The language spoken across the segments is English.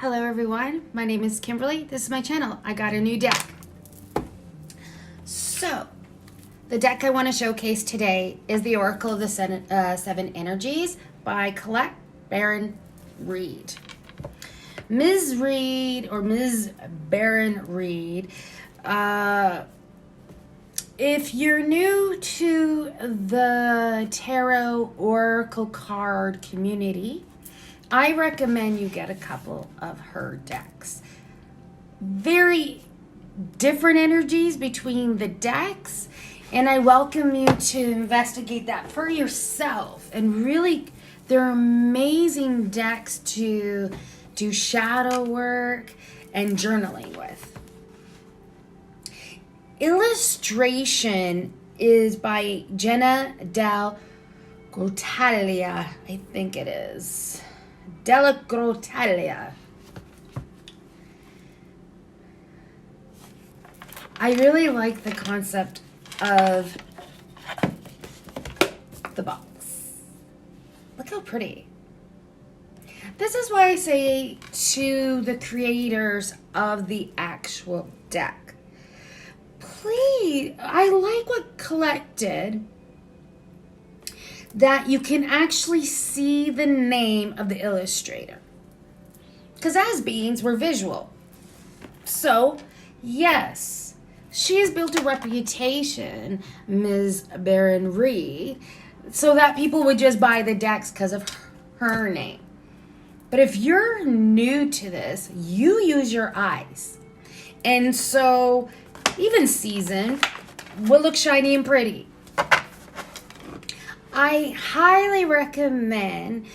Hello everyone, my name is Kimberly. This is my channel. I got a new deck. So, the deck I want to showcase today is the Oracle of the Seven Energies by Colette, Baron-Reid. Ms. Reid, or Ms. Baron-Reid, if you're new to the Tarot Oracle card community, I recommend you get a couple of her decks. Very different energies between the decks, and I welcome you to investigate that for yourself. And really, they're amazing decks to do shadow work and journaling with. Illustration is by Jena DellaGrottaglia, I think it is. DellaGrottaglia. I really like the concept of the box. Look how pretty. This is why I say to the creators of the actual deck, please, I like what Colette did, that you can actually see the name of the illustrator. Because as beings, we're visual. So, yes, she has built a reputation, Ms. Baron-Reid, so that people would just buy the decks because of her name. But if you're new to this, you use your eyes. And so, even seasoned will look shiny and pretty. I highly recommend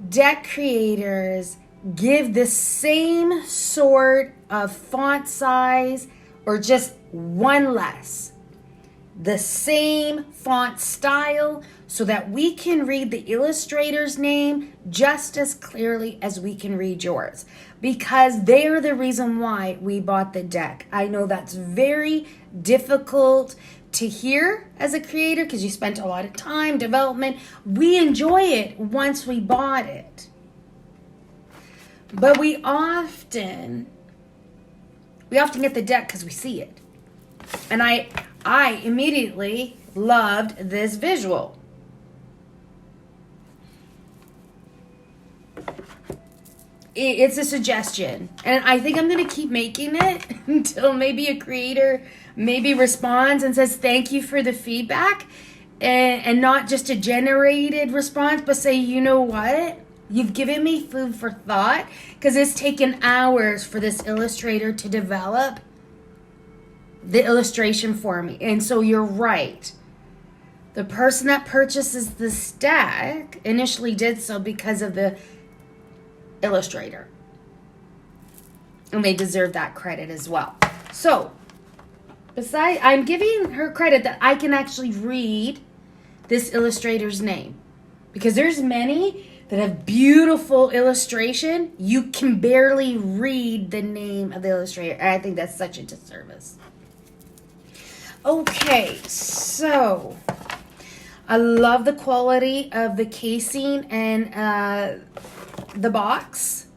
deck creators give the same sort of font size or just one less. The same font style so that we can read the illustrator's name just as clearly as we can read yours. Because they are the reason why we bought the deck. I know that's very difficult to hear as a creator because you spent a lot of time, development. We enjoy it once we bought it. But we often get the deck because we see it. And I immediately loved this visual. It's a suggestion. And I think I'm going to keep making it until maybe a creator maybe responds and says thank you for the feedback. And not just a generated response, but say, you know what? You've given me food for thought because it's taken hours for this illustrator to develop the illustration for me. And so you're right. The person that purchases this deck initially did so because of the illustrator. And they deserve that credit as well. So, besides, I'm giving her credit that I can actually read this illustrator's name. Because there's many that have beautiful illustration. You can barely read the name of the illustrator. And I think that's such a disservice. Okay, so I love the quality of the casing and the box.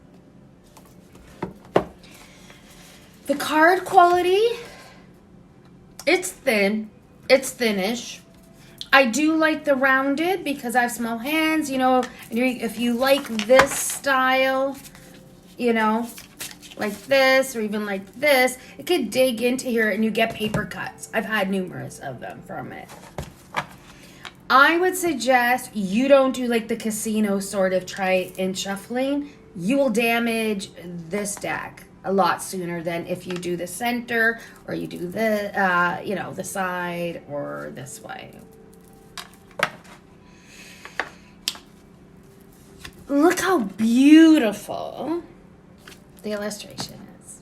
The card quality, it's thin. It's thinnish. I do like the rounded because I have small hands. You know, if you like this style, you know, like this or even like this, it could dig into here and you get paper cuts. I've had numerous of them from it. I would suggest you don't do like the casino sort of try and shuffling. You will damage this deck a lot sooner than if you do the center or you do the, you know, the side or this way. Look how beautiful the illustration is.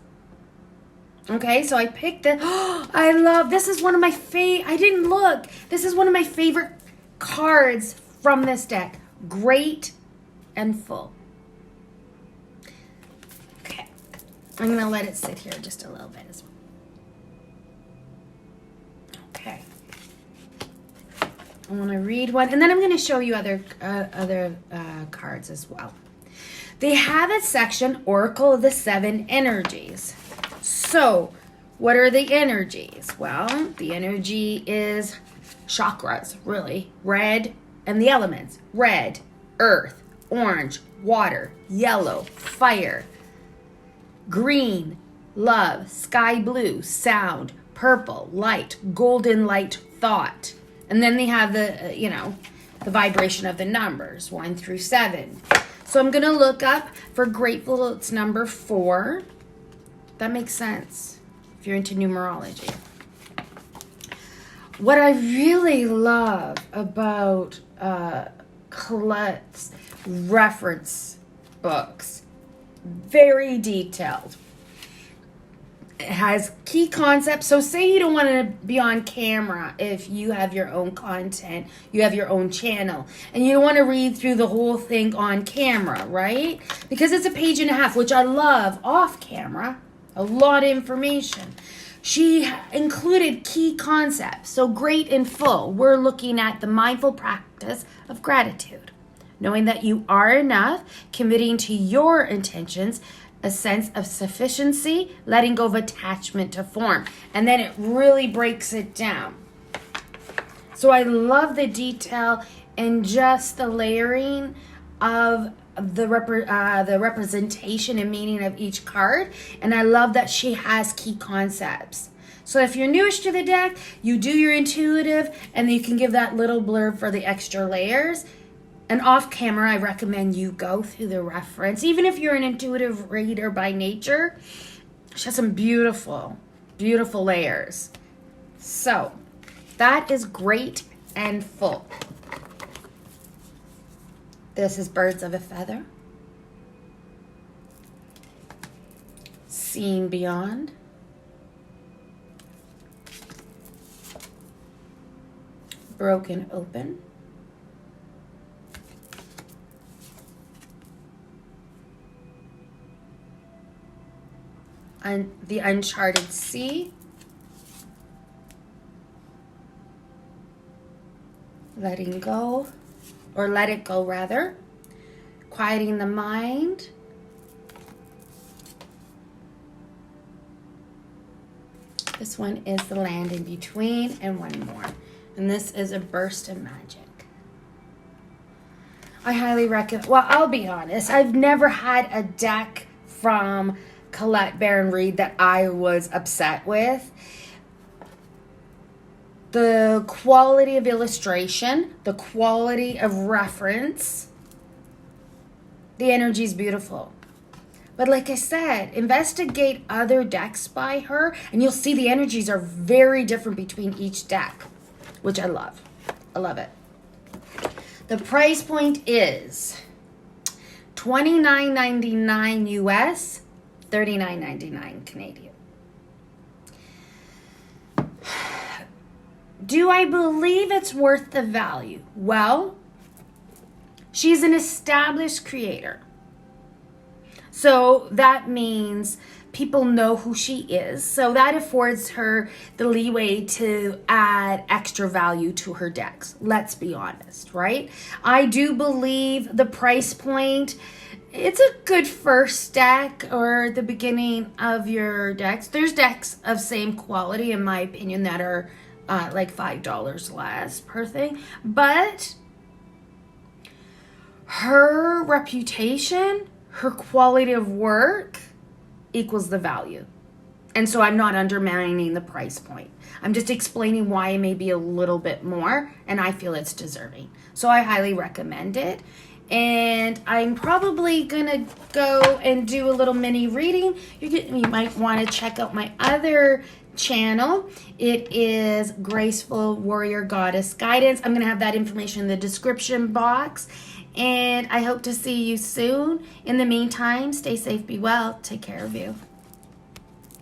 Okay, so I picked it. Oh, I love, this is one of my I didn't look. This is one of my favorite cards from this deck. Great and full. Okay, I'm going to let it sit here just a little bit as well. Okay. I want to read one, and then I'm going to show you other cards as well. They have a section, Oracle of the Seven Energies. So, what are the energies? Well, the energy is chakras, really. Red, and the elements. Red, earth, orange, water, yellow, fire, green, love, sky blue, sound, purple, light, golden light, thought. And then they have the, the vibration of the numbers, 1 through 7. So I'm going to look up for Grateful, it's number 4. That makes sense if you're into numerology. What I really love about Colette's reference books, very detailed. It has key concepts. So say you don't want to be on camera if you have your own content, you have your own channel, and you don't want to read through the whole thing on camera, right? Because it's a page and a half, which I love off camera, a lot of information. She included key concepts. So great in full, we're looking at the mindful practice of gratitude, knowing that you are enough, committing to your intentions, a sense of sufficiency, letting go of attachment to form. And then it really breaks it down. So I love the detail and just the layering of the representation and meaning of each card. And I love that she has key concepts. So if you're newish to the deck, you do your intuitive, and you can give that little blurb for the extra layers. And off camera, I recommend you go through the reference. Even if you're an intuitive reader by nature, she has some beautiful, beautiful layers. So that is great and full. This is Birds of a Feather. Seeing Beyond. Broken Open. The Uncharted Sea. Letting Go, or Let It Go rather. Quieting the Mind. This one is The Land in Between, and one more. And this is A Burst of Magic. I highly recommend, well, I'll be honest, I've never had a deck from Colette Baron-Reid that I was upset with. The quality of illustration, the quality of reference, the energy is beautiful. But like I said, investigate other decks by her, and you'll see the energies are very different between each deck, which I love. I love it. The price point is $29.99 US, $39.99 Canadian. Do I believe it's worth the value? Well, she's an established creator. So that means people know who she is. So that affords her the leeway to add extra value to her decks. Let's be honest, right? I do believe the price point, it's a good first deck or the beginning of your decks. There's decks of same quality, in my opinion, that are like $5 less per thing. But her reputation, her quality of work equals the value. And so I'm not undermining the price point. I'm just explaining why it may be a little bit more, and I feel it's deserving. So I highly recommend it. And I'm probably gonna go and do a little mini reading. You might want to check out my other channel. It is Graceful Warrior Goddess Guidance. I'm gonna have that information in the description box. And I hope to see you soon. In the meantime, stay safe, be well, take care of you.